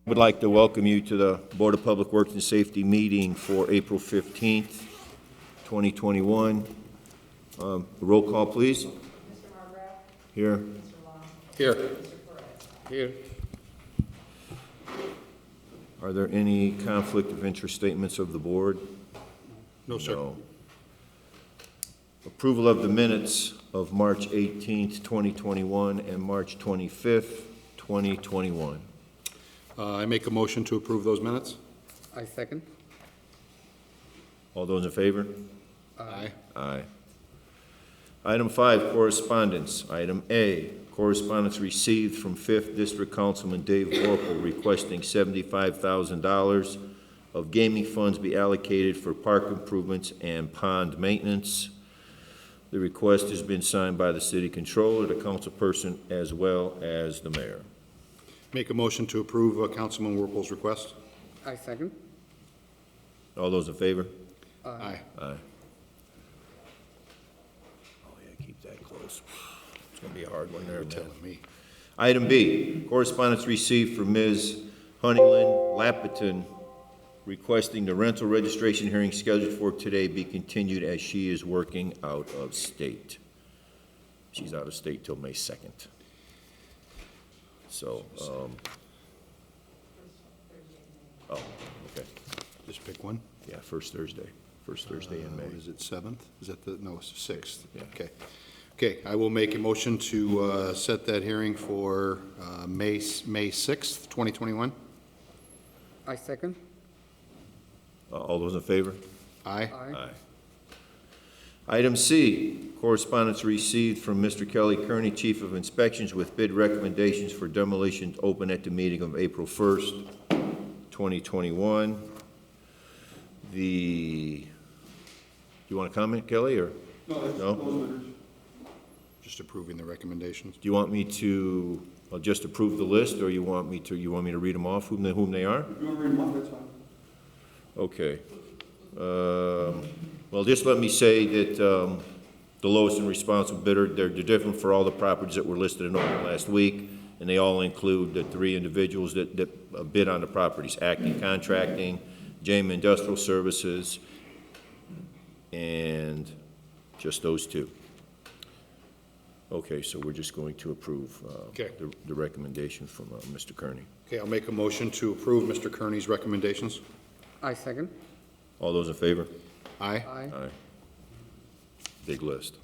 Would like to welcome you to the Board of Public Works and Safety meeting for April 15th, 2021. Roll call, please. Mr. Margraf? Here. Mr. Long? Here. Mr. Perez? Here. Are there any conflict of interest statements of the board? No, sir. No. Approval of the minutes of March 18th, 2021 and March 25th, 2021. I make a motion to approve those minutes. I second. All those in favor? Aye. Aye. Item 5, correspondence. Item A, correspondence received from 5th District Councilman Dave Warple requesting $75,000 of gaming funds be allocated for park improvements and pond maintenance. The request has been signed by the city controller, the councilperson, as well as the mayor. Make a motion to approve Councilman Werpel's request. I second. All those in favor? Aye. Aye. Oh, yeah, keep that close. It's going to be a hard one there, You're man. telling me. Item B, correspondence received from Ms. Honeylin Lapiton requesting the rental registration hearing scheduled for today be continued as she is working out of state. She's out of state till May 2nd. So, oh, okay. Just pick one. Yeah, first Thursday in May. What is it, 7th? Is that the, no, it's 6th. Yeah. Okay. Okay, I will make a motion to set that hearing for May 6th, 2021. I second. All those in favor? Aye. Aye. Item C, correspondence received from Mr. Kelly Kearney, Chief of Inspections, with bid recommendations for demolition to open at the meeting of April 1st, 2021. You want to comment, Kelly, or? No? Just approving the recommendations. Do you want me to just approve the list, or you want me to read them off, whom they are? If you want to read them off, that's fine. Okay. Well, just let me say that the lowest and responsible bidder, they're different for all the properties that were listed in open last week, and they all include the 3 individuals that bid on the properties: Acme Contracting, JM Industrial Services, and just those 2. Okay, so we're just going to approve Okay. the recommendation from Mr. Kearney. Okay, I'll make a motion to approve Mr. Kearney's recommendations. I second. All those in favor? Aye. Aye. Aye. Big list.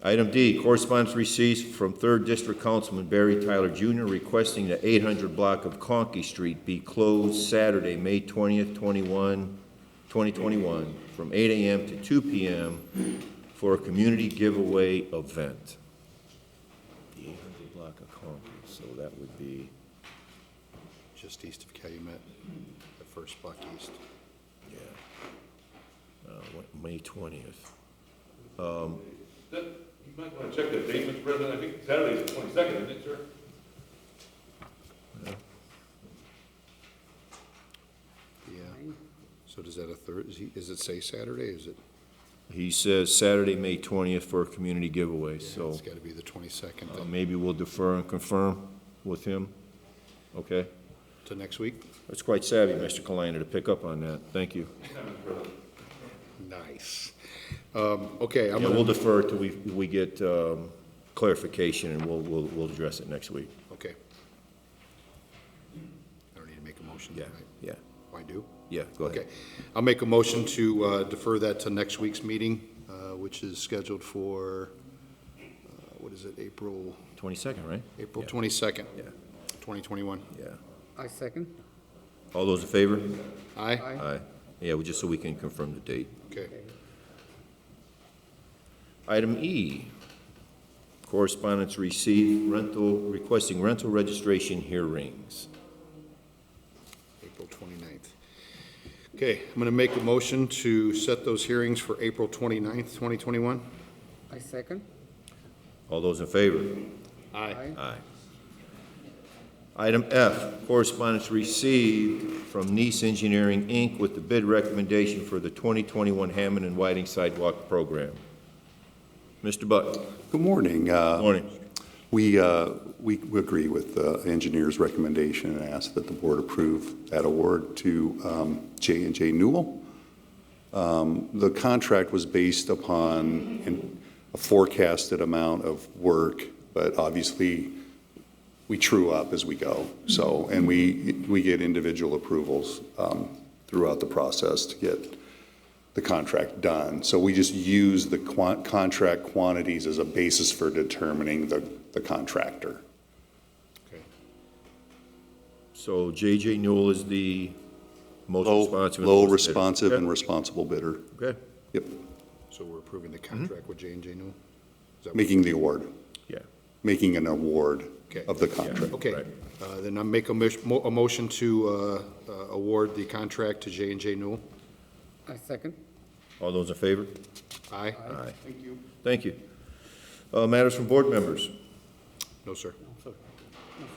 Item D, correspondence received from 3rd District Councilman Barry Tyler Jr. requesting the 800 block of Conkey Street be closed Saturday, May 20th, 2021, from 8 a.m. to 2 p.m. for a community giveaway event. The 800 block of Conkey, so that would be, Just east of Calumet, the first block east. yeah, May 20th. You might want to check the date, Mr. President. I think Saturday's the 22nd, isn't it, sir? Yeah. So does that does it say Saturday? Is it? He says Saturday, May 20th for a community giveaway, so It's got to be the 22nd then. maybe we'll defer and confirm with him. Okay? To next week? That's quite savvy, Mr. Kalina, to pick up on that. Thank you. Nice. Okay, Yeah, I'm we'll going to, defer till we get clarification, and we'll address it next week. okay. I don't need to make a motion Yeah, tonight. yeah, Oh, I do? yeah, go ahead. Okay. I'll make a motion to defer that to next week's meeting, which is scheduled for, what is it, April 22nd, right? April Yeah. 22nd, Yeah, 2021. yeah. I second. All those in favor? Aye? Aye. Yeah, well, just so we can confirm the date. Okay. Item E, correspondence received requesting rental registration hearings. April 29th. Okay, I'm going to make a motion to set those hearings for April 29th, 2021. I second. All those in favor? Aye. Aye. Item F, correspondence received from Nice Engineering, Inc. with the bid recommendation for the 2021 Hammond and Whiting Sidewalk Program. Mr. Buck. Good morning. Morning. We agree with the engineer's recommendation and ask that the board approve that award to J&J Newell. The contract was based upon a forecasted amount of work, but obviously we true up as we go. So, and we get individual approvals throughout the process to get the contract done. So we just use the contract quantities as a basis for determining the contractor. Okay. So J.J. Newell is the most responsive? and Low most bidder. responsive Okay. and responsible bidder. Okay, Yep, So we're approving the contract with J&J Newell? Is that what- making the award, yeah. making an award Okay. of the contract. Okay, Right. then I make a motion to award the contract to J&J Newell. I second. All those in favor? Aye? Aye. Thank you. Matters from board members? No, sir.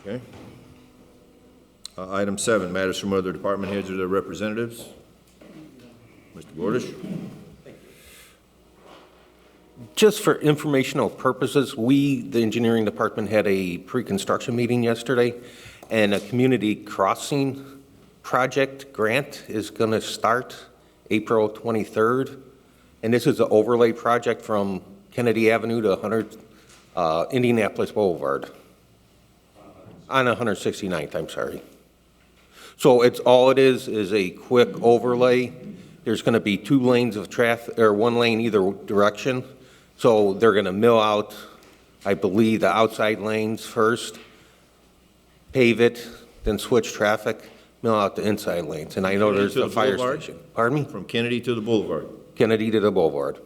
Okay. Item 7, matters from other department heads or their representatives. Mr. Gordish? Just for informational purposes, we, the engineering department, had a pre-construction meeting yesterday, and a community crossing project grant is going to start April 23rd. And this is an overlay project from Kennedy Avenue to Indianapolis Boulevard. On 169th, I'm sorry. So all it is a quick overlay. There's going to be 2 lanes of traffic, or 1 lane either direction. So they're going to mill out, I believe, the outside lanes first, pave it, then switch traffic, mill out the inside lanes. And I know there's To the the fire boulevard? station. Pardon me? From Kennedy to the Boulevard. Kennedy to the Boulevard.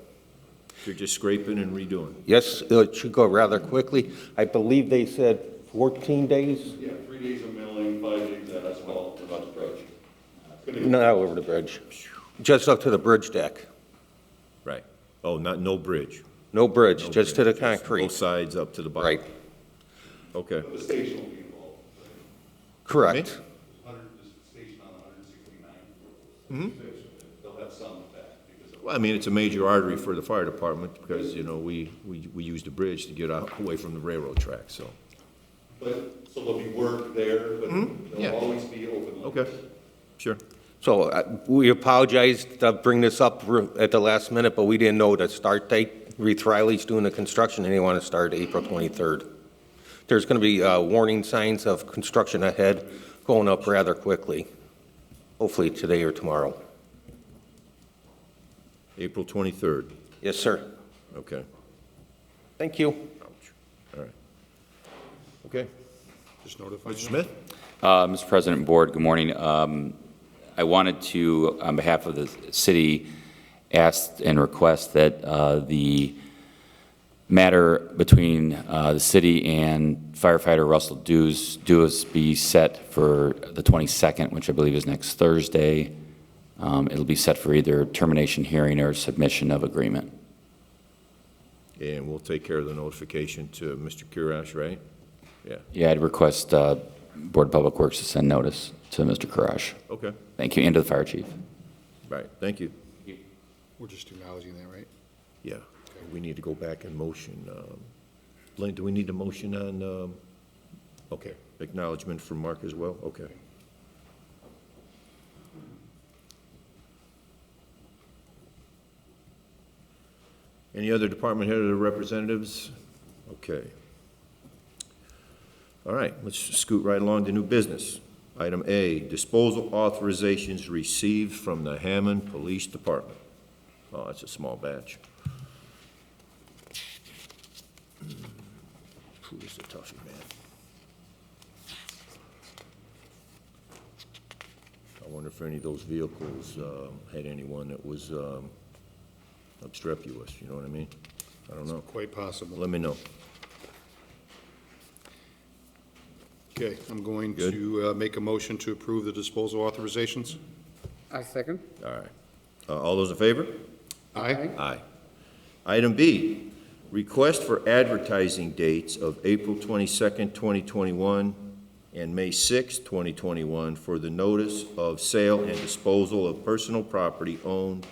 You're just scraping and redoing. Yes, it should go rather quickly. I believe they said 14 days? Yeah, 3 days of milling, 5 days of asphalt, about the approach. Not over the bridge, just up to the bridge deck. Right. Oh, no bridge. No bridge, No just to the bridge, concrete. Both sides up to the bottom. Right, Okay. The station will be involved. correct. 100, the station on 169. They'll have some of that because of. Well, I mean, it's a major artery for the fire department because, you know, we use the bridge to get out, away from the railroad track, so. But, so there'll be work there, but Yeah. they'll always be open. Okay, sure. So we apologize to bring this up at the last minute, but we didn't know the start date. Reith Riley's doing the construction, and they want to start April 23rd. There's going to be warning signs of construction ahead going up rather quickly, hopefully today or tomorrow. April 23rd. Yes, sir. Okay. Thank you. Ouch. All right. Okay. Just notify Mr. me. Smith? Mr. President and Board, good morning. I wanted to, on behalf of the city, ask and request that the matter between the city and firefighter Russell Dews be set for the 22nd, which I believe is next Thursday. It'll be set for either termination hearing or submission of agreement. And we'll take care of the notification to Mr. Kurash, right? Yeah. Yeah, I'd request Board of Public Works to send notice to Mr. Karash. Okay. Thank you, and to the fire chief. Right. Thank you. We're just acknowledging that, right? Yeah. We need to go back in motion. Blaine, do we need a motion on, okay, acknowledgement from Mark as well? Okay. Any other department head or representatives? Okay. All right, let's scoot right along to new business. Item A, disposal authorizations received from the Hammond Police Department. Oh, that's a small batch. Ooh, this is a toughie, man. I wonder if any of those vehicles had anyone that was obstreperous, you know what I mean? I don't know. Quite possible. Let me know. Okay, I'm going Good. to make a motion to approve the disposal authorizations. I second. All right. All those in favor? Aye. Aye. Item B, request for advertising dates of April 22nd, 2021 and May 6th, 2021 for the notice of sale and disposal of personal property owned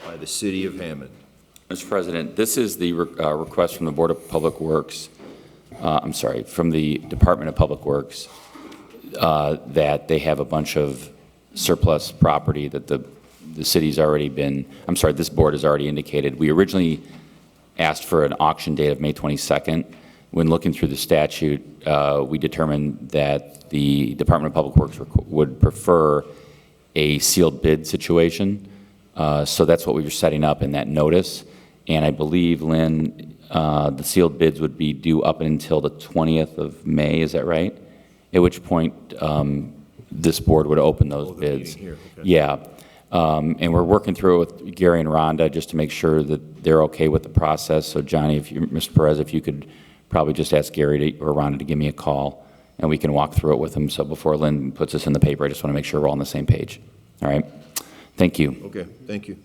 by the city of Hammond. Mr. President, this is the request from the Board of Public Works from the Department of Public Works, that they have a bunch of surplus property that the city's already been, this board has already indicated. We originally asked for an auction date of May 22nd. When looking through the statute, we determined that the Department of Public Works would prefer a sealed bid situation. So that's what we were setting up in that notice. And I believe, Lynn, the sealed bids would be due up until the 20th of May, is that right? At which point, this board would open those bids. Here, okay. Yeah. And we're working through it with Gary and Rhonda just to make sure that they're okay with the process. So Johnny, Mr. Perez, if you could probably just ask Gary or Rhonda to give me a call, and we can walk through it with them. So before Lynn puts this in the paper, I just want to make sure we're all on the same page. All right? Thank you. Okay, thank you.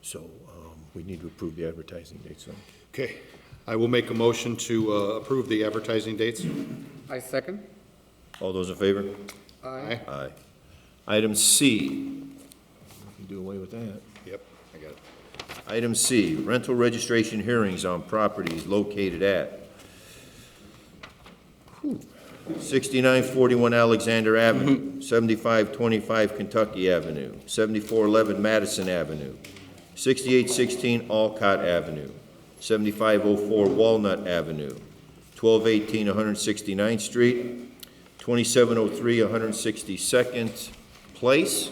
So we need to approve the advertising dates, so. Okay, I will make a motion to approve the advertising dates. I second. All those in favor? Aye. Aye. Item C. We can do away with that. Yep, I got it. Item C, rental registration hearings on properties located at 6941 Alexander Avenue, 7525 Kentucky Avenue, 7411 Madison Avenue, 6816 Alcott Avenue, 7504 Walnut Avenue, 1218 169th Street, 2703 162nd Place,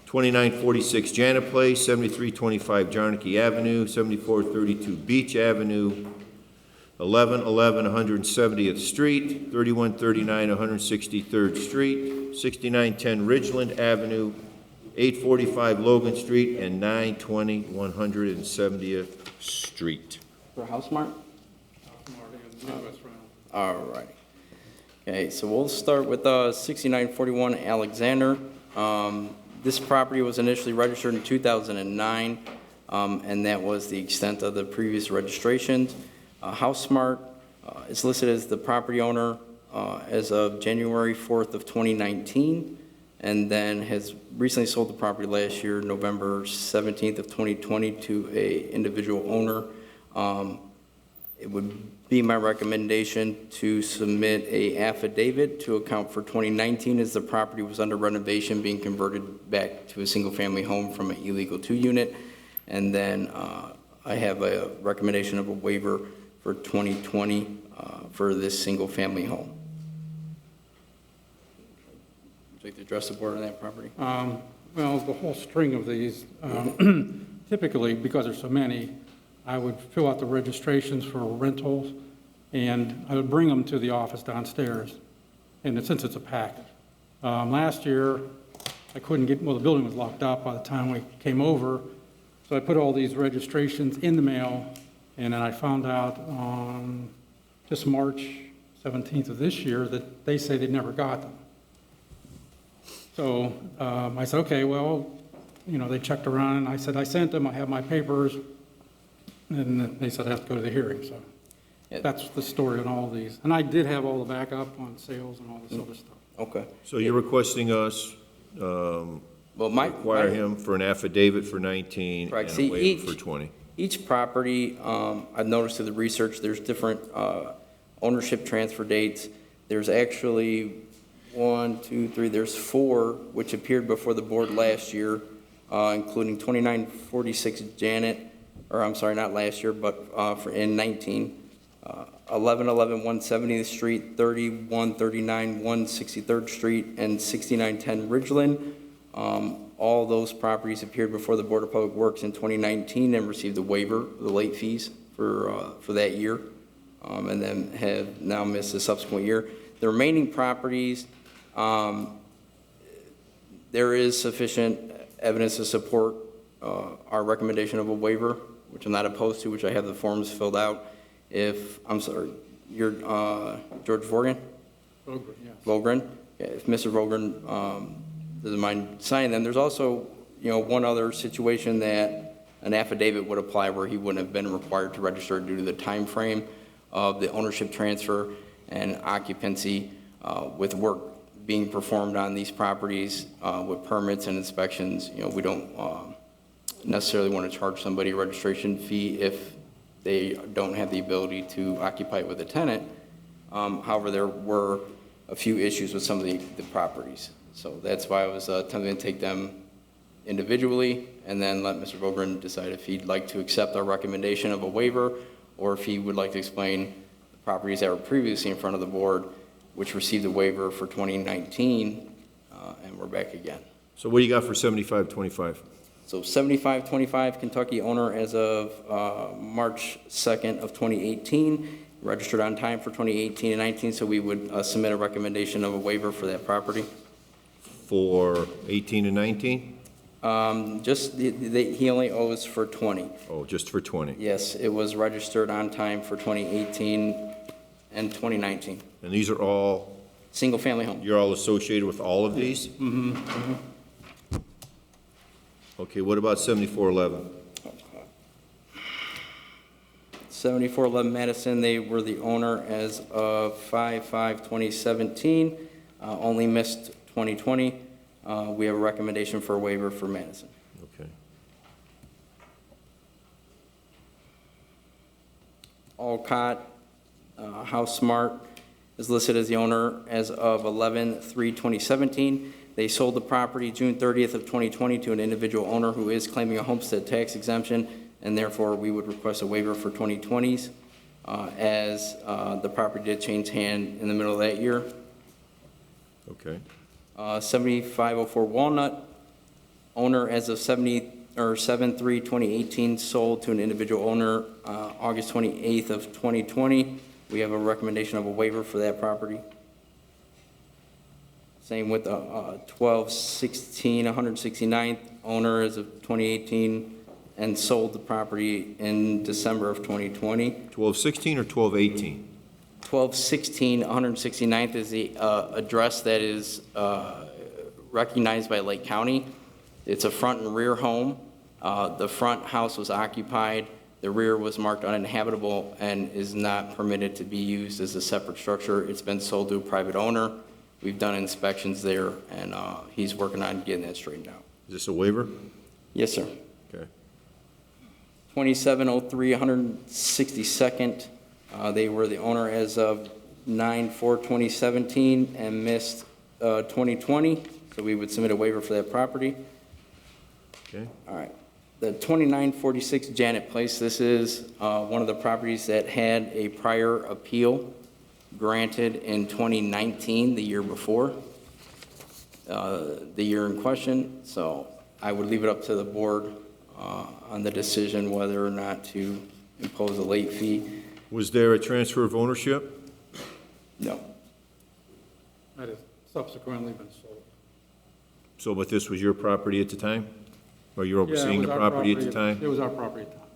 2946 Janet Place, 7325 Jarneke Avenue, 7432 Beach Avenue, 1111 170th Street, 3139 163rd Street, 6910 Ridgeland Avenue, 845 Logan Street, and 920 170th Street. For HouseMart? All right. Okay, so we'll start with 6941 Alexander. This property was initially registered in 2009, and that was the extent of the previous registrations. HouseMart is listed as the property owner as of January 4th of 2019, and then has recently sold the property last year, November 17th of 2020, to a individual owner. It would be my recommendation to submit a affidavit to account for 2019 as the property was under renovation, being converted back to a single-family home from an illegal 2-unit. And then I have a recommendation of a waiver for 2020 for this single-family home. Would you like to address the board on that property? Well, the whole string of these, typically, because there's so many, I would fill out the registrations for rentals, and I would bring them to the office downstairs, and since it's a packet. Last year, I couldn't get, well, the building was locked up by the time we came over, so I put all these registrations in the mail, and then I found out on just March 17th of this year that they say they never got them. So I said, okay, well, you know, they checked around, and I said, I sent them, I have my papers, and they said I have to go to the hearing, so that's the story on all these. And I did have all the backup on sales and all this other stuff. Okay. So you're requesting us Well, require him for an affidavit for 19 Correct. and See, a waiver for 20. Each property, I've noticed through the research, there's different ownership transfer dates. There's actually 1, 2, 3, there's 4 which appeared before the board last year, including 2946 Janet, or I'm sorry, not last year, but in 19. 1111 170th Street, 3139 163rd Street, and 6910 Ridgeland. All those properties appeared before the Board of Public Works in 2019 and received a waiver of the late fees for that year, and then have now missed the subsequent year. The remaining properties, there is sufficient evidence to support our recommendation of a waiver, which I'm not opposed to, which I have the forms filled out. If, I'm sorry, you're George Vorgan? Vogren, yes. Vogren? Yeah, if Mr. Vogren doesn't mind signing them. There's also, you know, one other situation that an affidavit would apply where he wouldn't have been required to register due to the time frame of the ownership transfer and occupancy with work being performed on these properties with permits and inspections. We don't necessarily want to charge somebody a registration fee if they don't have the ability to occupy it with a tenant. However, there were a few issues with some of the properties. So that's why I was attempting to take them individually and then let Mr. Vogren decide if he'd like to accept our recommendation of a waiver or if he would like to explain the properties that were previously in front of the board, which received a waiver for 2019, and we're back again. So what do you got for 7525? So 7525 Kentucky owner as of March 2nd of 2018, registered on time for 2018 and 19, so we would submit a recommendation of a waiver for that property. For 18 and 19? Just, he only owes for 20. Oh, just for 20. Yes, it was registered on time for 2018 and 2019. And these are all, Single-family home. you're all associated with all of these? Mm-hmm. Okay, what about 7411? 7411 Madison, they were the owner as of 5/5/2017, only missed 2020. We have a recommendation for a waiver for Madison. Okay. Alcott House Smart is listed as the owner as of 11/3/2017. They sold the property June 30th of 2020 to an individual owner who is claiming a homestead tax exemption, and therefore we would request a waiver for 2020s as the property did change hand in the middle of that year. Okay. 7504 Walnut, owner as of 7/3/2018, sold to an individual owner August 28th of 2020. We have a recommendation of a waiver for that property. Same with 1216 169th, owner as of 2018, and sold the property in December of 2020. 1216 or 1218? 1216 169th is the address that is recognized by Lake County. It's a front and rear home. The front house was occupied. The rear was marked uninhabitable and is not permitted to be used as a separate structure. It's been sold to a private owner. We've done inspections there, and he's working on getting that straightened out. Is this a waiver? Yes, sir. Okay. 2703 162nd. They were the owner as of 9/4/2017 and missed 2020, so we would submit a waiver for that property. Okay. All right. The 2946 Janet Place, this is one of the properties that had a prior appeal granted in 2019, the year before, the year in question. So I would leave it up to the board on the decision whether or not to impose a late fee. Was there a transfer of ownership? No. That has subsequently been sold. So, but this was your property at the time? Or you're Yeah, it overseeing was the our property at the It time? was our property at the time.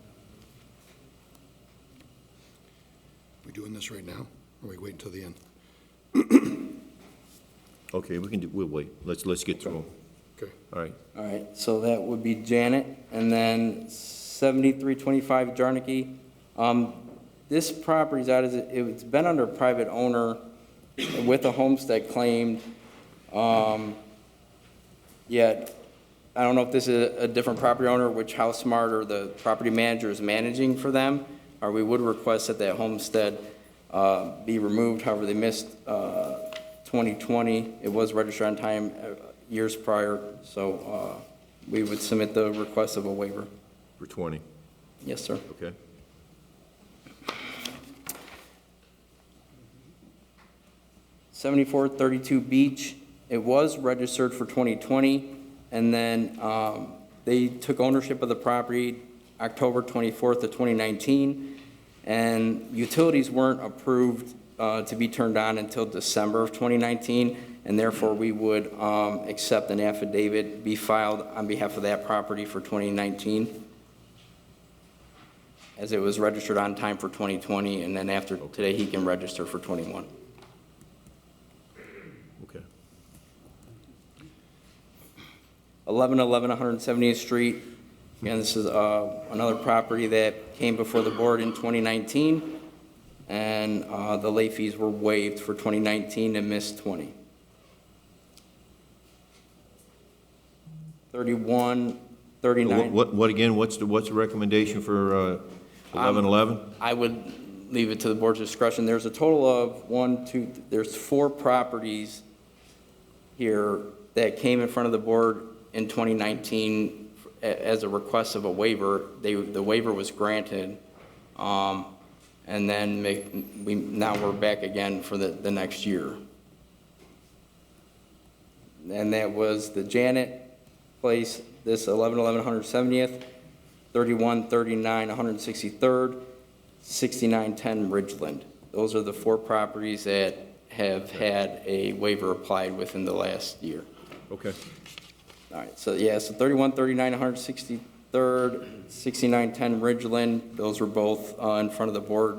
We doing this right now, or we wait until the end? Okay, we'll wait. Let's get through them. Okay. All right. All right, so that would be Janet, and then 7325 Jarnicki. This property's out, it's been under private owner with a homestead claimed, yet I don't know if this is a different property owner, which House Smart or the property manager is managing for them, or we would request that that homestead be removed. However, they missed 2020. It was registered on time years prior, so we would submit the request of a waiver. For 20, Yes, sir. okay. $7432 Beach, it was registered for 2020, and then they took ownership of the property October 24th of 2019, and utilities weren't approved to be turned on until December of 2019, and therefore we would accept an affidavit be filed on behalf of that property for 2019, as it was registered on time for 2020, and then after today, he can register for 21. Okay. 1111 170th Street. Again, this is another property that came before the board in 2019, and the late fees were waived for 2019 and missed 20. 31, 39. What again, what's the recommendation for 1111? I would leave it to the board's discretion. There's a total of there's 4 properties here that came in front of the board in 2019 as a request of a waiver. The waiver was granted, and then now we're back again for the next year. And that was the Janet Place, this 1111 170th, 3139 163rd, 6910 Ridgeland. Those are the 4 properties that have had a waiver applied within the last year. Okay. All right, so yeah, so 3139 163rd, 6910 Ridgeland, those were both in front of the board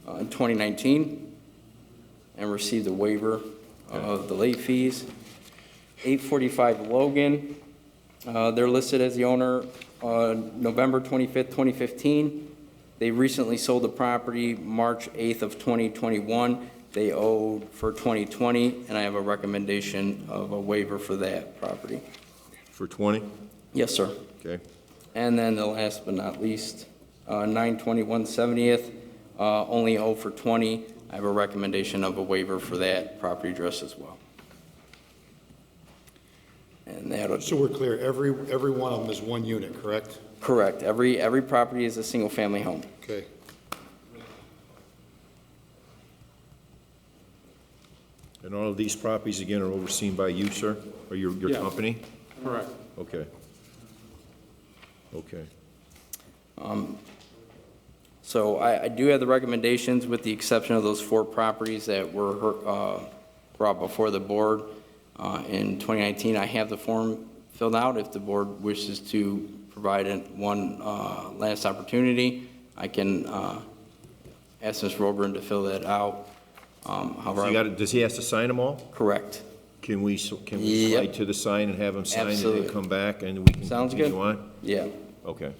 in 2019 and received a waiver of the late fees. 845 Logan, they're listed as the owner November 25th, 2015. They recently sold the property March 8th of 2021. They owed for 2020, and I have a recommendation of a waiver for that property. For 20? Yes, sir. Okay. And then the last but not least, 921 70th, only owe for 20. I have a recommendation of a waiver for that property address as well. And that'll, So we're clear, every one of them is one unit, correct? correct. Every property is a single-family home. Okay. And all of these properties, again, are overseen by you, sir, or your Yeah. company? Correct. Okay. Okay. So I do have the recommendations with the exception of those 4 properties that were brought before the board in 2019. I have the form filled out. If the board wishes to provide one last opportunity, I can ask Ms. Robern to fill that out. However, Does he have to sign them all? correct. Can we Yep. slide to the sign and have him sign it and Absolutely. then come back and we can Sounds good. continue on? Yeah. Okay.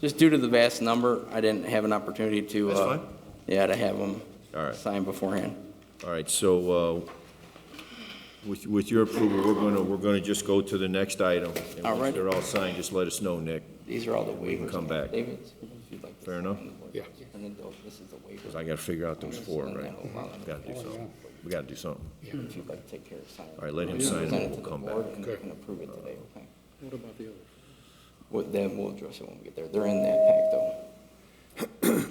Just due to the vast number, I didn't have an opportunity to, That's fine. to have them All right. signed beforehand. All right, so with your approval, we're gonna just go to the next item. And All once right. they're all signed, just let us know, Nick, These are all the waivers. can come back. David, if you'd like to Fair sign enough? them. Yeah. And then this is the waiver. because I gotta figure out those 4, right? And then Gotta do something. We gotta do something. If you'd like to take care of signing. All right, let him sign it, Present and to we'll the come board, back. and they can approve it today, okay? What about the others? Then we'll address it when we get there. They're in that pack, though.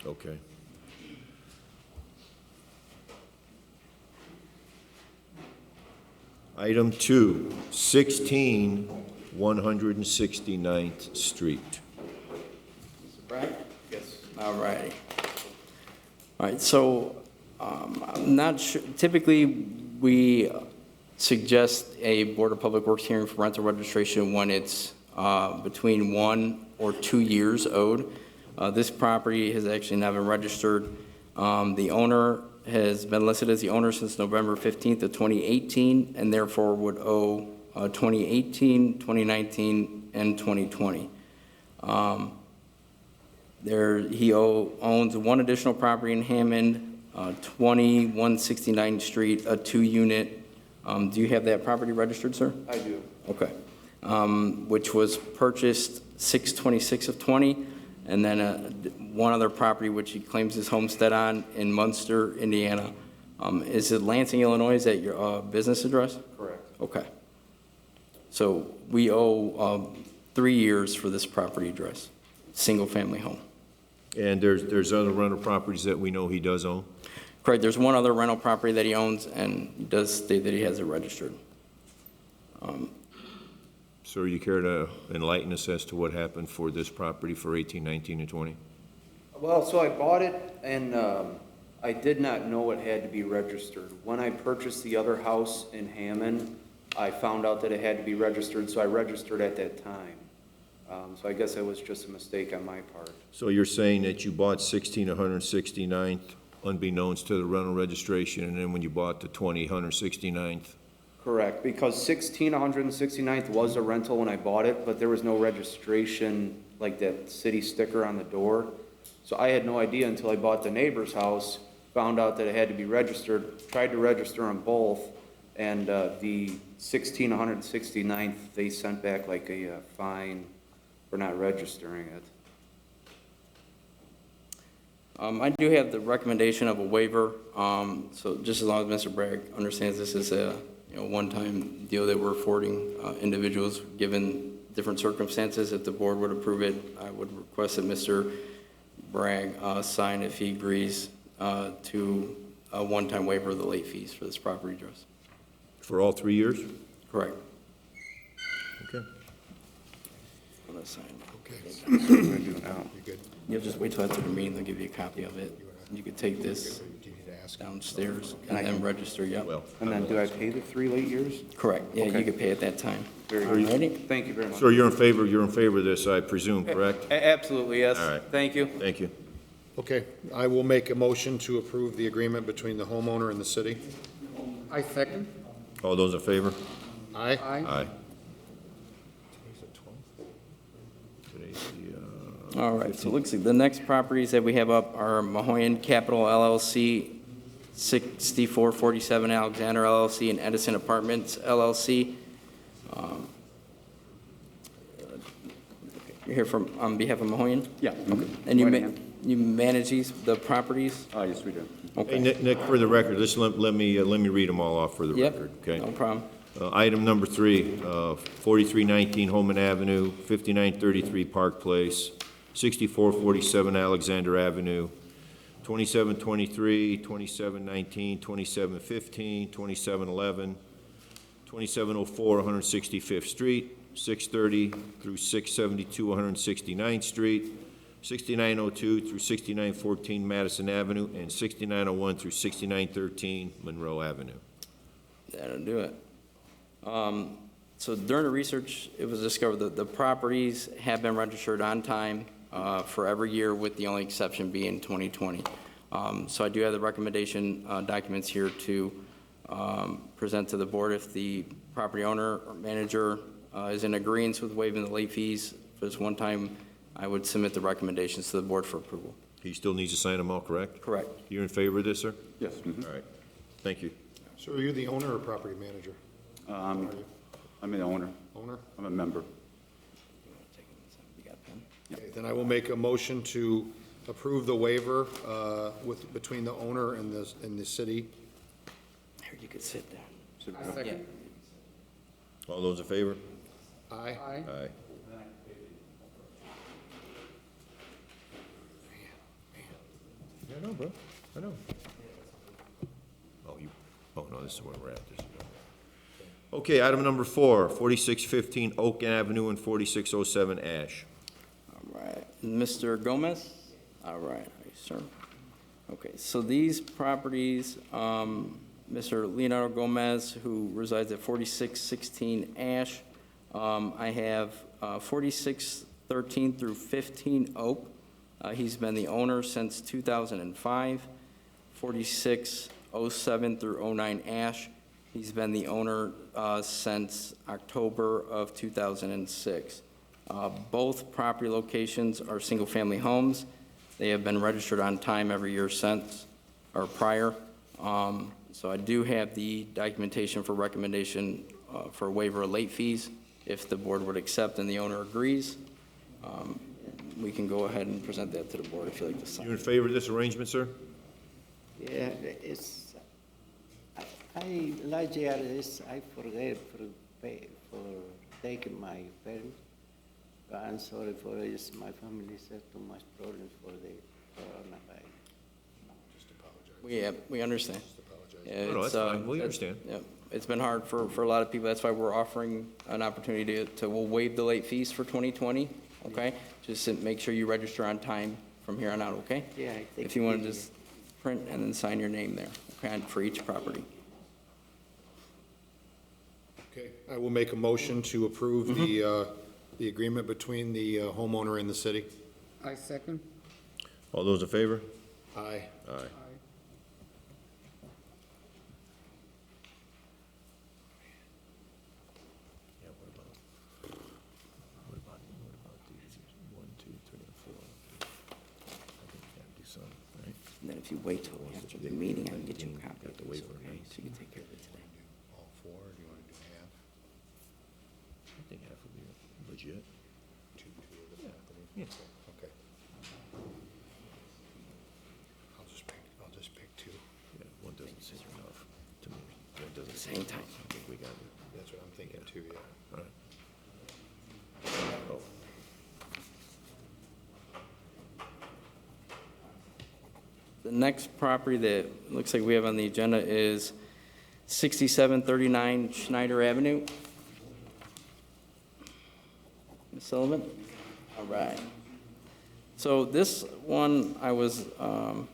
Okay. Item 2, 16 169th Street. Mr. Bragg? Yes. All righty. All right, so I'm not sure, typically, we suggest a Board of Public Works hearing for rental registration when it's between 1 or 2 years owed. This property has actually not been registered. The owner has been listed as the owner since November 15th of 2018, and therefore would owe 2018, 2019, and 2020. He owns one additional property in Hammond, 2169th Street, a 2-unit. Do you have that property registered, sir? I do. Okay. Which was purchased 6/26 of 20, and then one other property which he claims his homestead on in Munster, Indiana. Is it Lansing, Illinois? Is that your business address? Correct. Okay. So we owe 3 years for this property address, single-family home. And there's other rental properties that we know he does own? Correct. There's one other rental property that he owns, and he does state that he has it registered. Sir, you care to enlighten us as to what happened for this property for 18, 19, and 20? Well, so I bought it and I did not know it had to be registered. When I purchased the other house in Hammond, I found out that it had to be registered, so I registered at that time. So I guess that was just a mistake on my part. So you're saying that you bought 16 169th unbeknownst to the rental registration, and then when you bought the 20 169th? Correct, because 169th was a rental when I bought it, but there was no registration, like that city sticker on the door. So I had no idea until I bought the neighbor's house, found out that it had to be registered, tried to register them both, and the 169th, they sent back like a fine for not registering it. I do have the recommendation of a waiver, so just as long as Mr. Bragg understands this is a, one-time deal that we're affording individuals, given different circumstances, if the board would approve it, I would request that Mr. Bragg sign if he agrees to a one-time waiver of the late fees for this property address. For all 3 years? Correct. Okay. I'm gonna sign. Okay. You good? You'll just wait till after the meeting, they'll give you a copy of it. You could take this Do you need to ask? downstairs and then register, yep. Well, And then do I pay the 3 late years? Correct, yeah, you Okay. could pay at that time. Very Are you- good. Alrighty? Thank you very much. sir, you're in favor of this, I presume, correct? Absolutely, yes. All right. Thank you. Thank you. Okay, I will make a motion to approve the agreement between the homeowner and the city. I second. All those in favor? Aye? Aye. Aye. Today's the, All right, so it looks like the next properties that we have up are Mahoyan Capital LLC, 6447 Alexander LLC, and Edison Apartments LLC. Um, You're here on behalf of Mahoyan? Yeah. Okay. And you manage the properties? Yes, we do. hey, Nick, for the record, let me read them all off for the Yep, record, okay? no problem. Item number 3, 4319 Holmen Avenue, 5933 Park Place, 6447 Alexander Avenue, 2723, 2719, 2715, 2711, 2704 165th Street, 630 through 672 169th Street, 6902 through 6914 Madison Avenue, and 6901 through 6913 Monroe Avenue. That'll do it. So during the research, it was discovered that the properties have been registered on time for every year, with the only exception being 2020. So I do have the recommendation documents here to present to the board. If the property owner or manager is in agreement with waiving the late fees for this one time, I would submit the recommendations to the board for approval. He still needs to sign them all, correct? Correct. You're in favor of this, sir? Yes. All right. Thank you. So are you the owner or property manager? I'm the owner. Owner? I'm a member. You got a pen? Okay, then I will make a motion to approve the waiver between the owner and the city. Here, you could sit down. I second. All those in favor? Aye? Aye. Aye. I know, bro. I know. Oh, no, this is where we're at. This is okay, item number 4, 4615 Oak Avenue and 4607 Ash. All right, Mr. Gomez? All right, sir. Okay, so these properties, Mr. Leonardo Gomez, who resides at 4616 Ash, I have 4613 through 15 Oak. He's been the owner since 2005. 4607 through 09 Ash. He's been the owner since October of 2006. Both property locations are single-family homes. They have been registered on time every year since, or prior. So I do have the documentation for recommendation for waiver of late fees. If the board would accept and the owner agrees, we can go ahead and present that to the board if you'd like to sign. You in favor of this arrangement, sir? Yeah, I last year I forget for taking my parents. I'm sorry for this. My family has too much problems for the coronavirus. We understand. Yeah, No, it's, that's fine. We it's- understand. yeah, it's been hard for a lot of people. That's why we're offering an opportunity we'll waive the late fees for 2020, okay? Just to make sure you register on time from here on out, okay? Yeah, I think. If you want to just print and then sign your name there, okay, for each property. Okay, I will make a motion to approve the agreement between the homeowner and the city. I second. All those in favor? Aye. Aye. Yeah, what about these 1, 2, 3, and 4? I think we gotta do something, right? And then If you wait till after the meeting, I can get you a copy of the waiver, okay? So you can take care of it today. All four, or do you want to do half? I think half would be legit. Two of the property? Yeah. Okay. I'll just pick two. Yeah, one doesn't seem enough to me. That doesn't Same time. I think we got it. That's what I'm thinking too, yeah. All right. Oh, The next property that looks like we have on the agenda is 6739 Schneider Avenue. Ms. Sullivan? All right. So this one I was a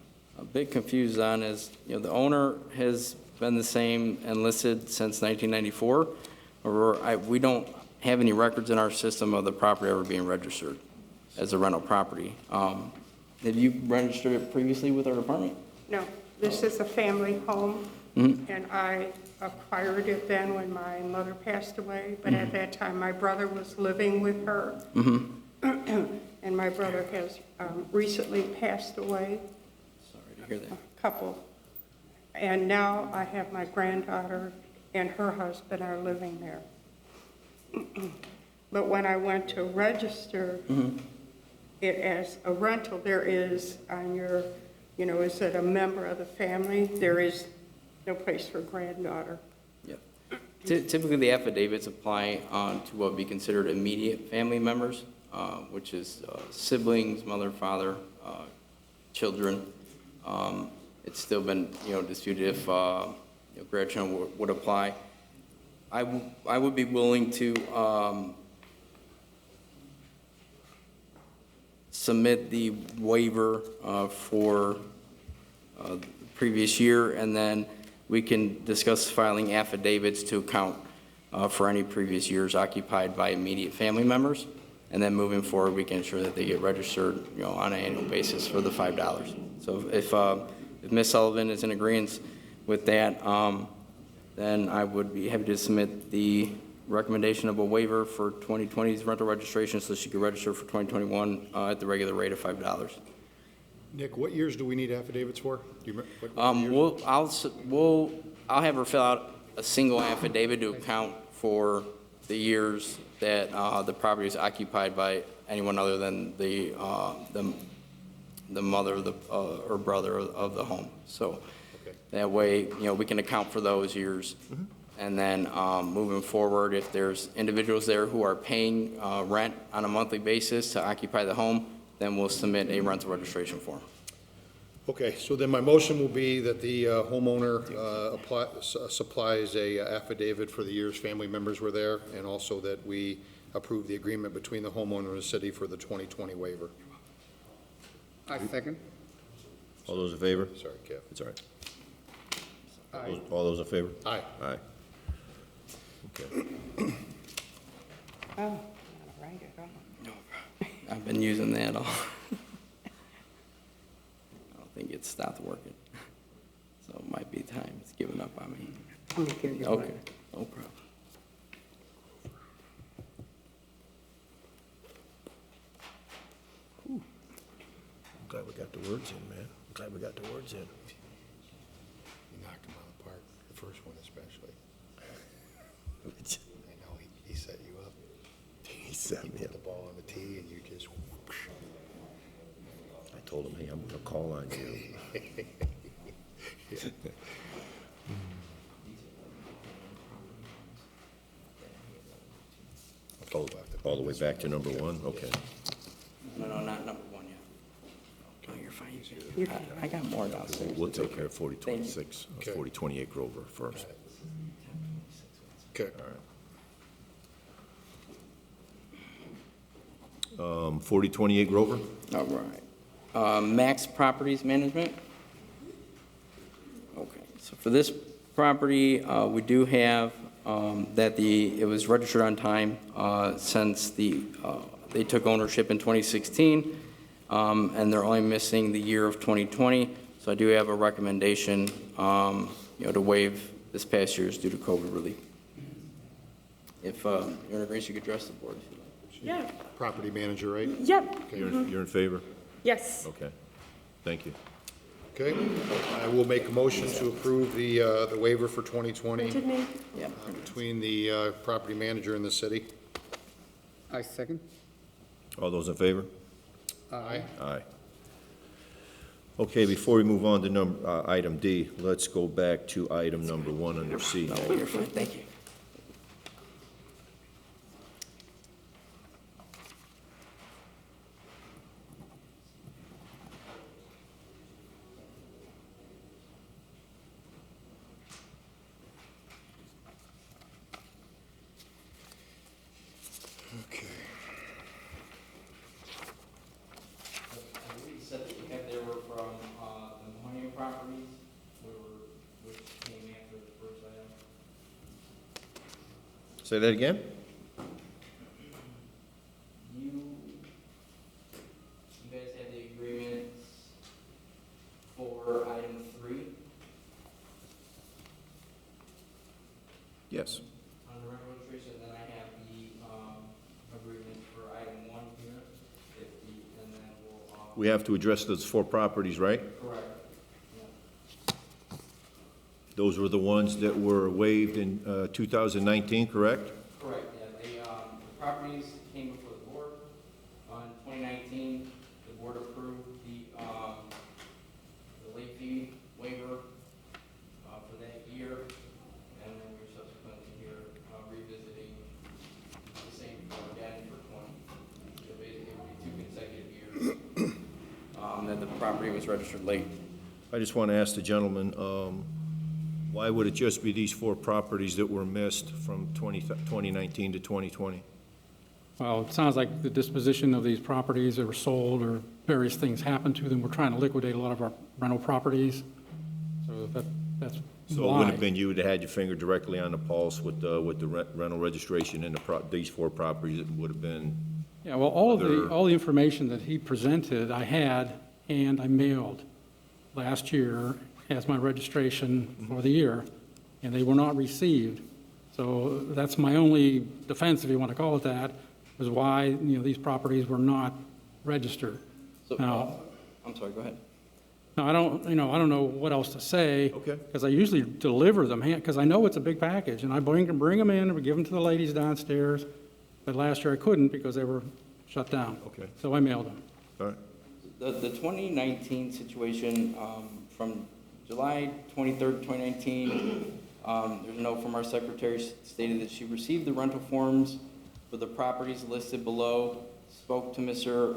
bit confused on is, the owner has been the same and listed since 1994. We don't have any records in our system of the property ever being registered as a rental property. Have you registered it previously with our department? No, this is a family home, and I acquired it then when my mother passed away, but at that time, my brother was living with her. And my brother has recently passed away. Sorry to hear that. A couple. And now I have my granddaughter and her husband are living there. But when I went to register it as a rental, there is on your, is it a member of the family? There is no place for granddaughter. Yep. Typically, the affidavits apply to what would be considered immediate family members, which is siblings, mother, father, children. It's still been, disputed if grandchildren would apply. I would be willing to submit the waiver for the previous year, and then we can discuss filing affidavits to account for any previous years occupied by immediate family members. And then moving forward, we can ensure that they get registered, on an annual basis for the $5. So if Ms. Sullivan is in agreement with that, then I would be happy to submit the recommendation of a waiver for 2020's rental registration so she could register for 2021 at the regular rate of $5. Nick, what years do we need affidavits for? Do you remember? I'll have her fill out a single affidavit to account for the years that the property is occupied by anyone other than the mother or brother of the home. So that way, we can account for those years. And then moving forward, if there's individuals there who are paying rent on a monthly basis to occupy the home, then we'll submit a rental registration form. Okay, so then my motion will be that the homeowner supplies a affidavit for the years family members were there, and also that we approve the agreement between the homeowner and the city for the 2020 waiver. I second. all those in favor? Sorry, Kev. It's all right. All those in favor? Aye. Aye. Okay. Oh, not right at all. No, I've been using that all. I don't think it stopped working. So it might be time. It's giving up on me. Let me give you Okay, one. no problem. I'm glad we got the words in, man. I'm glad we got the words in. You knocked him out of the park, the first one especially. I know, he set you up. He set He me put up. the ball on the tee and you just whoosh. I told him, hey, I'm gonna call on you. All the way back to number one? Okay. No, not number one yet. No, you're fine. I got more downstairs. We'll take care of 4026, Okay. 4028 Grover first. Okay. All right. 4028 Grover? All right. Max Properties Management. Okay, so for this property, we do have that it was registered on time since they took ownership in 2016, and they're only missing the year of 2020. So I do have a recommendation, to waive this past year's due to COVID relief. If you're in agreement, you could address the board if you'd like. Yeah, Property manager, right? yep, You're in favor? yes. Okay. Thank you. Okay, I will make a motion to approve the waiver for 2020 Printed name? between the property manager and the city. I second. All those in favor? Aye. Aye. Okay, before we move on to item D, let's go back to item number 1 under C. You're fine, thank you. Okay. We said that we had, they were from the Mahoning properties, which came after the first item. Say that again? You guys had the agreements for item 3 Yes. on the rental registration, then I have the agreement for item 1 here, 50, and then we'll. We have to address those 4 properties, right? Correct. Those were the ones that were waived in 2019, correct? Correct, yeah, the properties came before the board, in 2019, the board approved the late fee waiver, for that year, and then we're subsequently here, revisiting the same again for 20. So basically, it would be 2 consecutive years, that the property was registered late. I just want to ask the gentleman, why would it just be these 4 properties that were missed from 2019 to 2020? Well, it sounds like the disposition of these properties that were sold or various things happened to them. We're trying to liquidate a lot of our rental properties. So that's So it why. wouldn't have been you that had your finger directly on the pulse with the rental registration and these 4 properties. It would have been, Yeah, well, all the information that he presented, I had, and I mailed last year as my registration for the year, and they were not received. So that's my only defense, if you want to call it that, is why, these properties were not registered. So, Now, I'm sorry, go ahead. now, I don't know what else to say. Okay. Because I usually deliver them, because I know it's a big package, and I bring them in, and give them to the ladies downstairs. But last year I couldn't because they were shut down. Okay. So I mailed them. all right. The 2019 situation, from July 23rd, 2019, there's a note from our secretary stated that she received the rental forms for the properties listed below, spoke to Mr.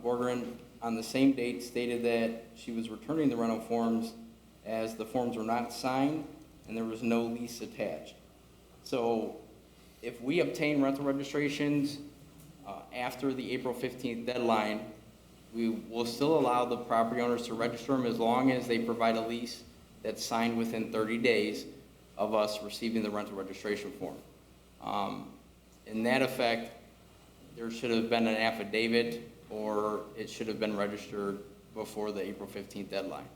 Borgerin on the same date, stated that she was returning the rental forms as the forms were not signed and there was no lease attached. So if we obtain rental registrations after the April 15th deadline, we will still allow the property owners to register them as long as they provide a lease that's signed within 30 days of us receiving the rental registration form. In that effect, there should have been an affidavit or it should have been registered before the April 15th deadline,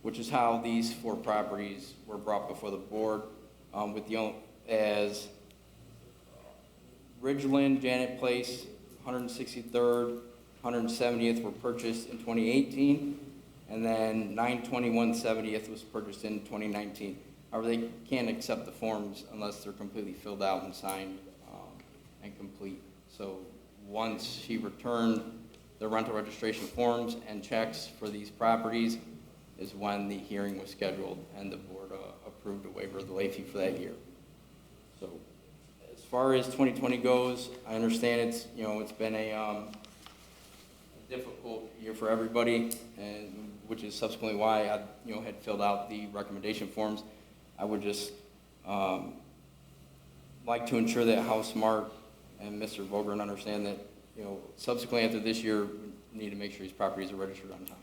which is how these 4 properties were brought before the board as Ridgeland, Janet Place, 163rd, 170th were purchased in 2018, and then 921 70th was purchased in 2019. However, they can't accept the forms unless they're completely filled out and signed and complete. So once she returned the rental registration forms and checks for these properties is when the hearing was scheduled and the board approved a waiver of the late fee for that year. So as far as 2020 goes, I understand it's been a difficult year for everybody, and which is subsequently why I had filled out the recommendation forms. I would just like to ensure that Housemark and Mr. Vogren understand that subsequently after this year, we need to make sure these properties are registered on time.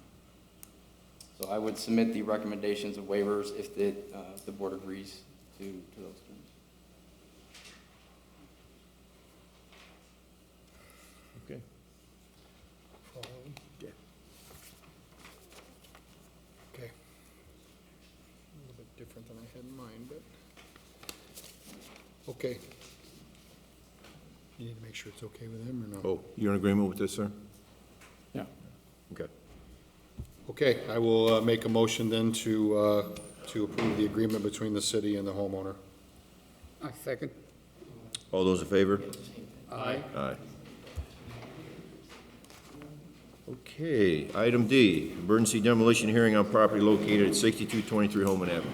So I would submit the recommendations of waivers if the board agrees to those terms. Okay. Yeah. Okay. A little bit different than I had in mind, but, okay. You need to make sure it's okay with him or no? Oh, you're in agreement with this, sir? Yeah. Okay. Okay, I will make a motion then to approve the agreement between the city and the homeowner. I second. All those in favor? Aye. Aye. Okay, item D, emergency demolition hearing on property located at 6223 Holmen Avenue.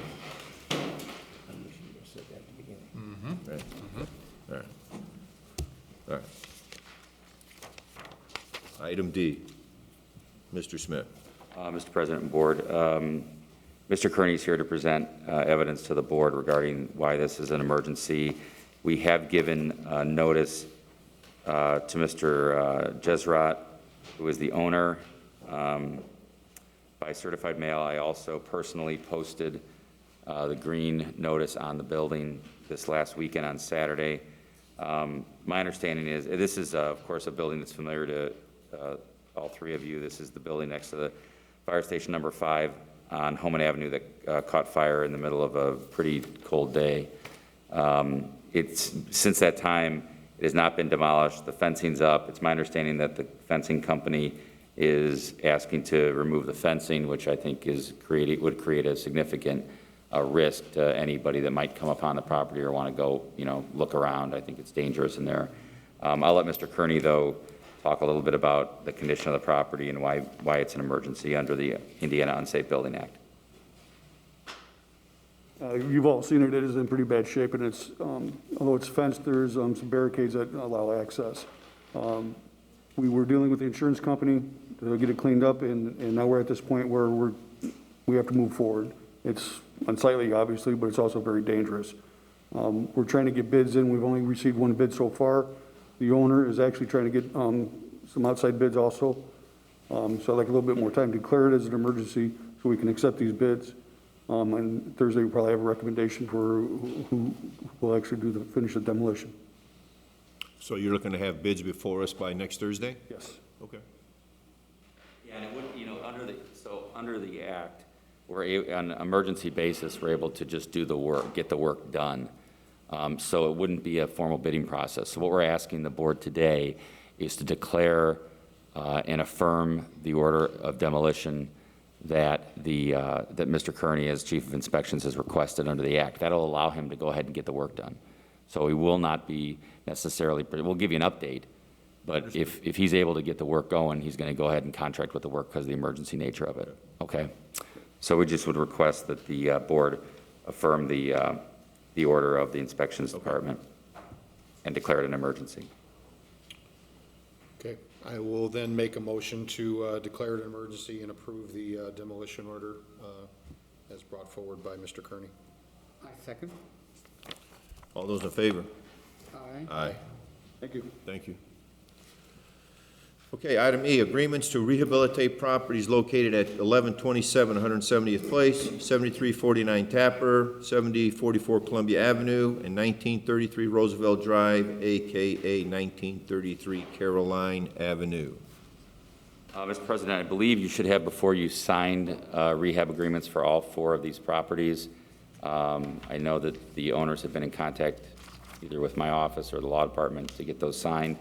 Right. All right. All right. Item D, Mr. Smith. Mr. President and Board, Mr. Kearney is here to present evidence to the board regarding why this is an emergency. We have given notice to Mr. Jezrot, who is the owner, by certified mail. I also personally posted the green notice on the building this last weekend on Saturday. My understanding is, this is, of course, a building that's familiar to all three of you. This is the building next to the fire station number 5 on Holmen Avenue that caught fire in the middle of a pretty cold day. Since that time, it has not been demolished. The fencing's up. It's my understanding that the fencing company is asking to remove the fencing, which I think would create a significant risk to anybody that might come upon the property or want to go, look around. I think it's dangerous in there. I'll let Mr. Kearney, though, talk a little bit about the condition of the property and why it's an emergency under the Indiana Unsafe Building Act. You've all seen it. It is in pretty bad shape, and it's, although it's fenced, there's some barricades that allow access. We were dealing with the insurance company to get it cleaned up, and now we're at this point where we have to move forward. It's unsightly, obviously, but it's also very dangerous. We're trying to get bids in. We've only received one bid so far. The owner is actually trying to get some outside bids also. So I'd like a little bit more time to declare it as an emergency so we can accept these bids. And Thursday, we'll probably have a recommendation for who will actually finish the demolition. So you're looking to have bids before us by next Thursday? Yes. Okay. Yeah, and it would, under the act, on an emergency basis, we're able to just do the work, get the work done. So it wouldn't be a formal bidding process. So what we're asking the board today is to declare and affirm the order of demolition that that Mr. Kearney, as Chief of Inspections, has requested under the act. That'll allow him to go ahead and get the work done. So we will not be necessarily, we'll give you an update, but if he's able to get the work going, he's going to go ahead and contract with the work because of the emergency nature of it. Okay? So we just would request that the board affirm the order of the Inspections Department and declare it an emergency. Okay, I will then make a motion to declare it an emergency and approve the demolition order as brought forward by Mr. Kearney. I second. All those in favor? Aye. Aye. Thank you. Thank you. Okay, item E, agreements to rehabilitate properties located at 1127 170th Place, 7349 Tapper, 7044 Columbia Avenue, and 1933 Roosevelt Drive, AKA 1933 Caroline Avenue. Mr. President, I believe you should have before you signed rehab agreements for all 4 of these properties. I know that the owners have been in contact either with my office or the law department to get those signed.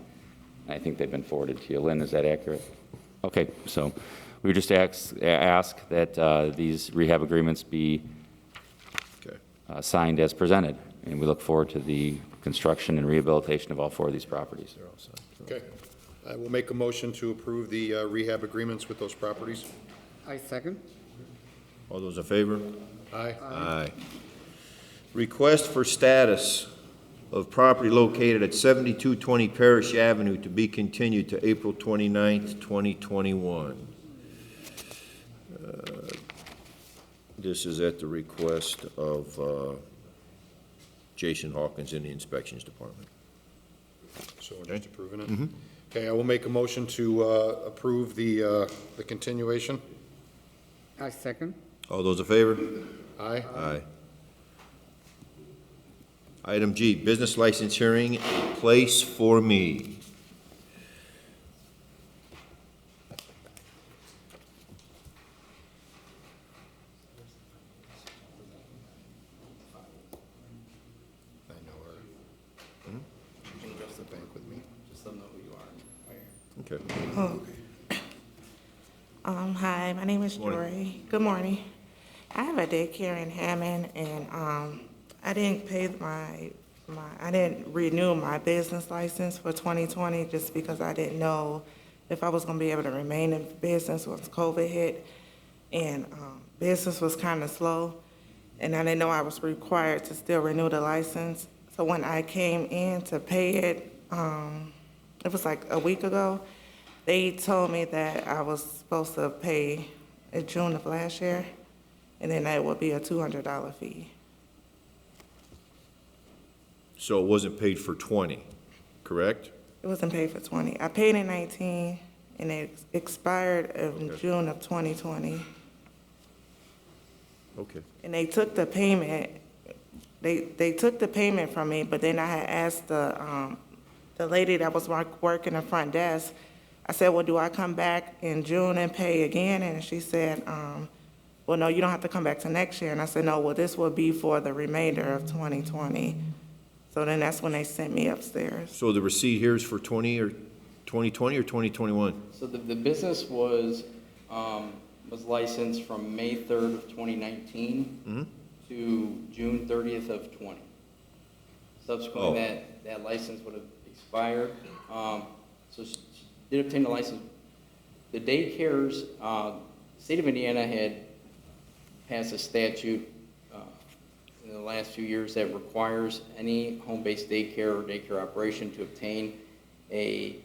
I think they've been forwarded to you. Lynn, is that accurate? Okay, so we just ask that these rehab agreements be signed as presented, and we look forward to the construction and rehabilitation of all 4 of these properties. Okay, I will make a motion to approve the rehab agreements with those properties. I second. All those in favor? Aye. Aye. Request for status of property located at 7220 Parish Avenue to be continued to April 29th, 2021. This is at the request of Jason Hawkins in the Inspections Department. So we're just approving it? Okay, I will make a motion to approve the continuation. I second. All those in favor? Aye. Aye. Item G, business license hearing, A Place for Me. I know her. She's just the bank with me. Just let them know who you are. Okay. Hi, my name is Jory. Good morning. I have a daycare in Hammond, and I didn't pay I didn't renew my business license for 2020 just because I didn't know if I was going to be able to remain in business once COVID hit, and business was kind of slow, and I didn't know I was required to still renew the license. So when I came in to pay it, it was like a week ago, they told me that I was supposed to pay in June of last year, and then that would be a $200 fee. So it wasn't paid for 20, correct? It wasn't paid for 20. I paid in 19, and it expired in June of 2020. Okay. And they took the payment, they took the payment from me, but then I had asked the lady that was working the front desk, I said, well, do I come back in June and pay again? And she said, well, no, you don't have to come back to next year. And I said, no, well, this will be for the remainder of 2020. So then that's when they sent me upstairs. So the receipt here is for 2020 or 2021? So the business was licensed from May 3rd of 2019 to June 30th of 20. Subsequently, that license would have expired. So she did obtain the license. The daycares, the state of Indiana had passed a statute in the last few years that requires any home-based daycare or daycare operation to obtain a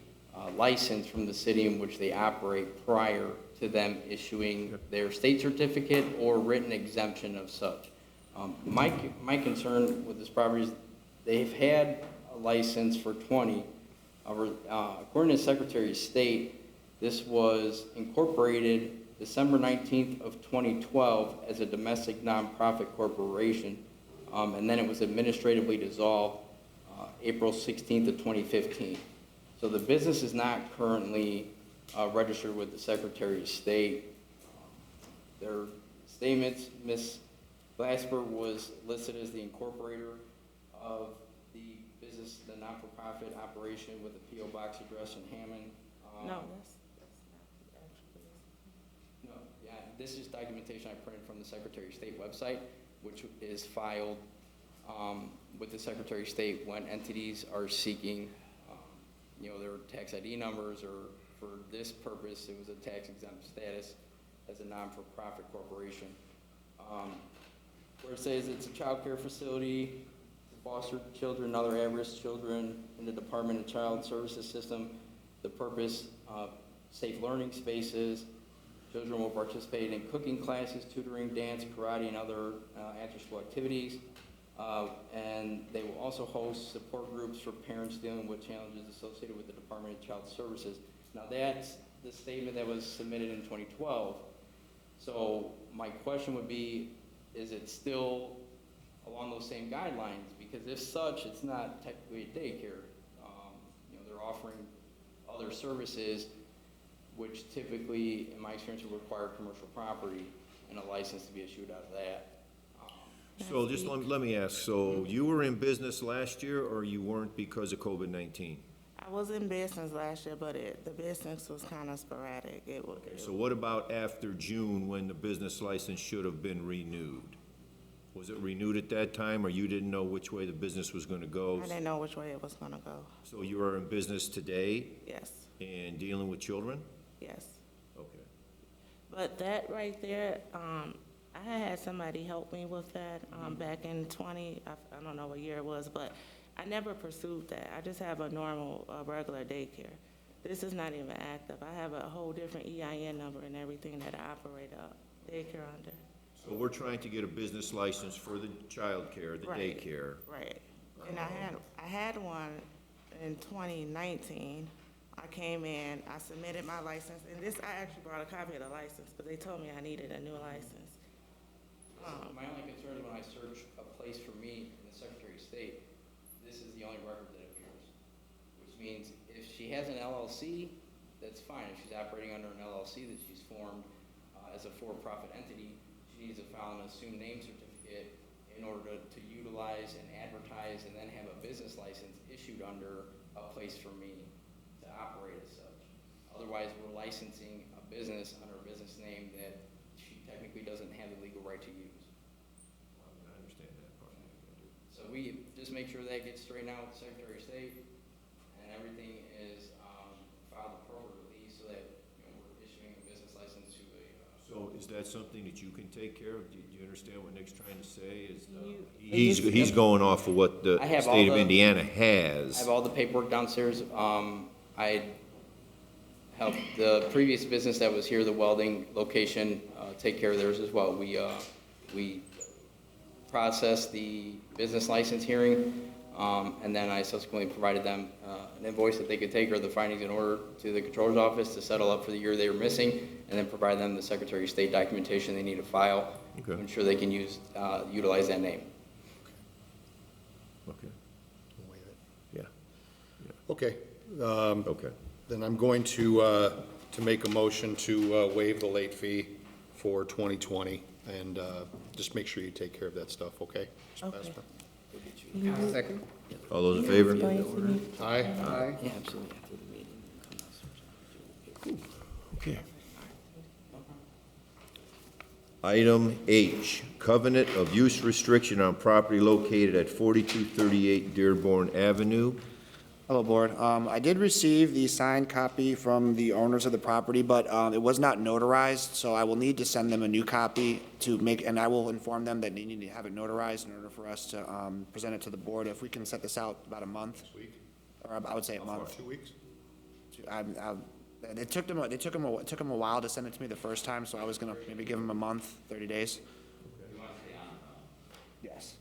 license from the city in which they operate prior to them issuing their state certificate or written exemption of such. My concern with this property is they've had a license for 20. According to the Secretary of State, this was incorporated December 19th of 2012 as a domestic nonprofit corporation, and then it was administratively dissolved April 16th of 2015. So the business is not currently registered with the Secretary of State. Their statements, Ms. Glasper was listed as the incorporator of the business, the not-for-profit operation with a P.O. Box address in Hammond. No, that's not the No, yeah, this is documentation I printed from the Secretary of State website, which is filed with the Secretary of State when entities are seeking, their tax ID numbers, or for this purpose, it was a tax exempt status as a non-for-profit corporation. Where it says it's a child care facility to foster children and other at-risk children in the Department of Child Services system. The purpose, safe learning spaces. Children will participate in cooking classes, tutoring, dance, karate, and other after-school activities. And they will also host support groups for parents dealing with challenges associated with the Department of Child Services. Now that's the statement that was submitted in 2012. So my question would be, is it still along those same guidelines? Because if such, it's not technically a daycare. They're offering other services which typically, in my experience, would require commercial property and a license to be issued out of that. So just let me ask, so you were in business last year, or you weren't because of COVID-19? I was in business last year, but the business was kind of sporadic. So what about after June, when the business license should have been renewed? Was it renewed at that time, or you didn't know which way the business was going to go? I didn't know which way it was going to go. So you are in business today? Yes. And dealing with children? Yes. Okay. But that right there, I had somebody help me with that back in 20, I don't know what year it was, but I never pursued that. I just have a normal, regular daycare. This is not even active. I have a whole different EIN number and everything that I operate a daycare under. So we're trying to get a business license for the child care, the daycare. Right. And I had one in 2019. I came in, I submitted my license, and I actually brought a copy of the license, but they told me I needed a new license. My only concern is when I search a place for me in the Secretary of State, this is the only record that appears, which means if she has an LLC, that's fine. If she's operating under an LLC that she's formed as a for-profit entity, she needs to file an assumed name certificate in order to utilize and advertise and then have a business license issued under a place for me to operate as such. Otherwise, we're licensing a business under a business name that she technically doesn't have the legal right to use. I understand that part. So we just make sure that gets straightened out with the Secretary of State, and everything is filed appropriately so that, we're issuing a business license to a. So is that something that you can take care of? Do you understand what Nick's trying to say? Is You- he's going off of what the I have all state of the- Indiana I has. have all the paperwork downstairs. I helped the previous business that was here, the welding location, take care of theirs as well. We processed the business license hearing, and then I subsequently provided them an invoice that they could take or the findings in order to the controller's office to settle up for the year they were missing, and then provide them the Secretary of State documentation they need to file to ensure they can utilize that name. Okay. Yeah. Okay. Okay. Then I'm going to make a motion to waive the late fee for 2020, and just make sure you take care of that stuff, okay? Mr. Okay. Pastor? I second. All those in favor? Aye? Aye. Yeah, absolutely. After the meeting. Okay. Item H, covenant of use restriction on property located at 4238 Dearborn Avenue. Hello, Board. I did receive the signed copy from the owners of the property, but it was not notarized, so I will need to send them a new copy to make, and I will inform them that they need to have it notarized in order for us to present it to the board. If we can set this out about a month. This week? Or I would say a month. 2 weeks? It took them a while to send it to me the first time, so I was gonna maybe give them a month, 30 days. Yes.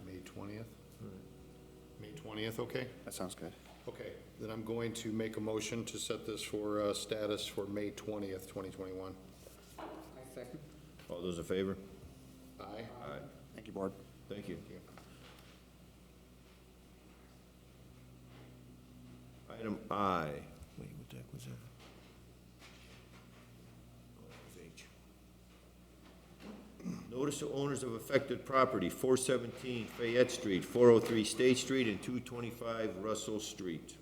May 20th? May 20th, okay? That sounds good. Okay, then I'm going to make a motion to set this for status for May 20th, 2021. I second. All those in favor? Aye? Aye. Thank you, Board. Thank you. Item I. Wait, what the heck was that? Oh, that was H. Notice to owners of affected property, 417 Fayette Street, 403 State Street, and 225 Russell Street.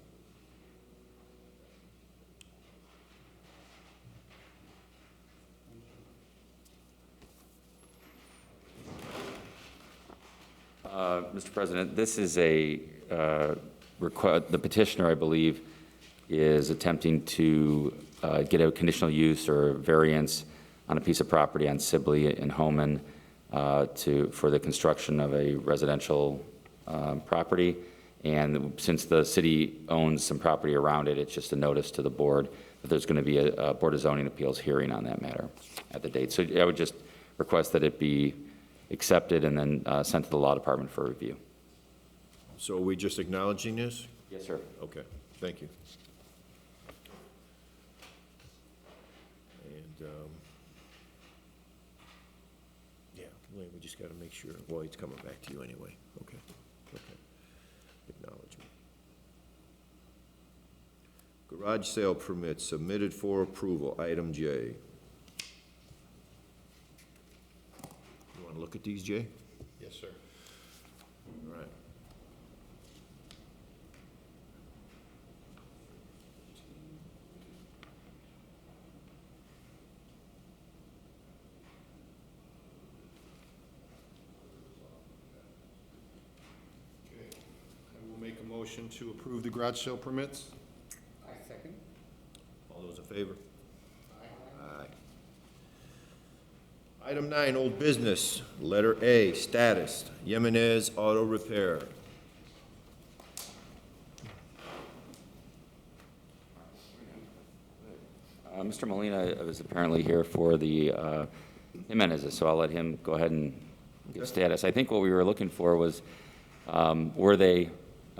Mr. President, this is a the petitioner, I believe, is attempting to get a conditional use or variance on a piece of property on Sibley in Holmen for the construction of a residential property. And since the city owns some property around it, it's just a notice to the board that there's going to be a Board of Zoning Appeals hearing on that matter at the date. So I would just request that it be accepted and then sent to the law department for review. So are we just acknowledging this? Yes, sir. Okay, thank you. And, yeah, we just got to make sure, well, he's coming back to you anyway. Okay, okay. Acknowledgement. Garage sale permit submitted for approval, item J. You want to look at these, Jay? Yes, sir. All right. Okay. I will make a motion to approve the garage sale permits. I second. All those in favor? Aye. Item 9, old business, letter A, status, Jimenez Auto Repair. Mr. Molina is apparently here for the Jimenez's, so I'll let him go ahead and give status. I think what we were looking for was, were they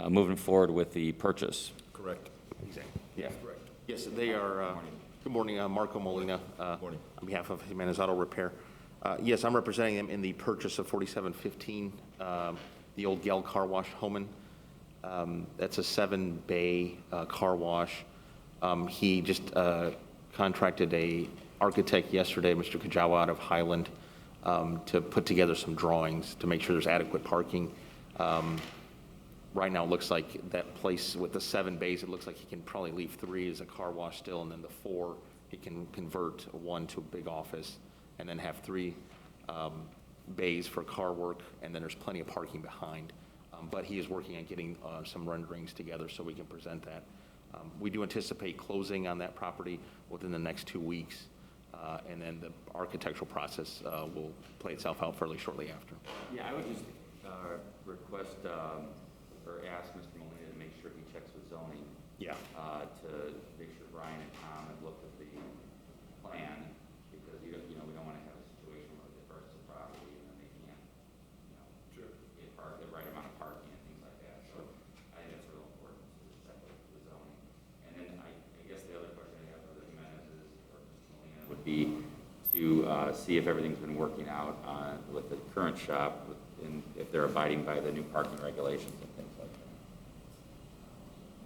moving forward with the purchase? Correct. Exactly. Yeah. Correct. Yes, they are, good morning, Marco Molina. Morning. On behalf of Jimenez Auto Repair. Yes, I'm representing them in the purchase of 4715, the old Gell Car Wash, Holmen. That's a 7-bay car wash. He just contracted a architect yesterday, Mr. Kajawa out of Highland, to put together some drawings to make sure there's adequate parking. Right now, it looks like that place with the 7 bays, it looks like he can probably leave 3 as a car wash still, and then the 4 he can convert one to a big office and then have 3 bays for car work, and then there's plenty of parking behind. But he is working on getting some renderings together so we can present that. We do anticipate closing on that property within the next 2 weeks, and then the architectural process will play itself out fairly shortly after. Yeah, I would just request or ask Mr. Molina to make sure he checks with zoning. Yeah. To make sure Brian and Tom have looked at the plan, because we don't want to have a situation where they purchase a property and then they can't, get the right amount of parking and things like that. So I think that's real important to check with the zoning. And then I guess the other question I have for the Jimenez's or Mr. Molina would be to see if everything's been working out with the current shop, and if they're abiding by the new parking regulations and things like that.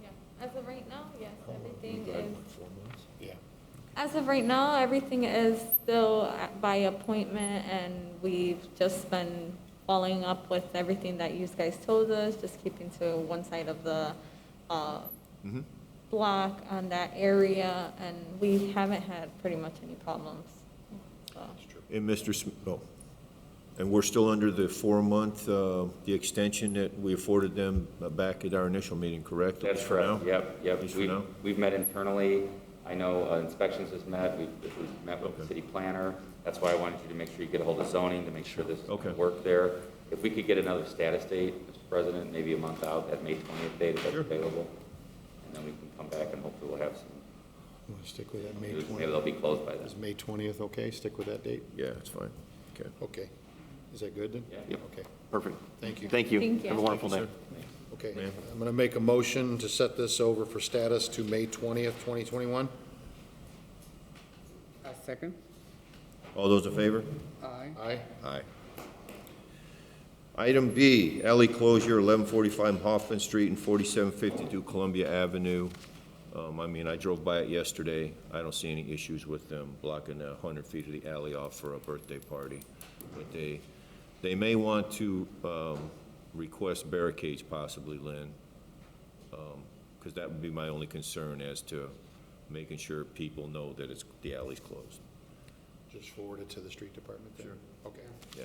Yeah, as of right now, yes, everything is. 4 months? Yeah. As of right now, everything is still by appointment, and we've just been following up with everything that you guys told us, just keeping to one side of the block on that area, and we haven't had pretty much any problems. So. And Mr. And we're still under the 4-month, the extension that we afforded them back at our initial meeting, correct? That's for now? correct, yep. At least for now? We've met internally. I know inspections has met, we've met with the city planner. That's why I wanted you to make sure you get a hold of zoning to make sure this is going to work there. If we could get another status date, Mr. President, maybe a month out, that May 20th date, if that's available. And then we can come back and hopefully we'll have some. Want to stick with that May 20th? Maybe they'll be closed by then. Is May 20th okay? Stick with that date? Yeah, it's fine. Okay. Okay. Is that good then? Yeah. Yep. Okay. Perfect. Thank you. Thank you. Thank you. Have a wonderful day. Okay, I'm going to make a motion to set this over for status to May 20th, 2021. I second. All those in favor? Aye. Aye. Aye. Item B, alley closure, 1145 Hoffman Street and 4752 Columbia Avenue. I drove by it yesterday. I don't see any issues with them blocking 100 feet of the alley off for a birthday party. But they may want to request barricades possibly, Lynn, because that would be my only concern as to making sure people know that the alley's closed. Just forward it to the street department then? Sure. Okay. Yeah.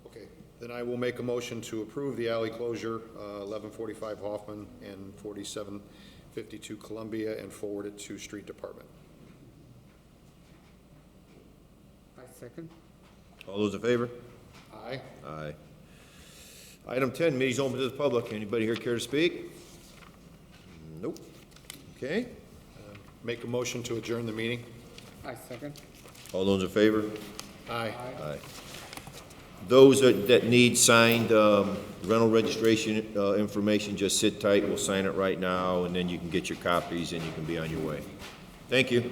Okay, then I will make a motion to approve the alley closure, 1145 Hoffman and 4752 Columbia, and forward it to street department. I second. All those in favor? Aye. Aye. Item 10, meeting's open to the public. Anybody here care to speak? Nope. Okay. Make a motion to adjourn the meeting. I second. All those in favor? Aye. Aye. Those that need signed rental registration information, just sit tight. We'll sign it right now, and then you can get your copies and you can be on your way. Thank you.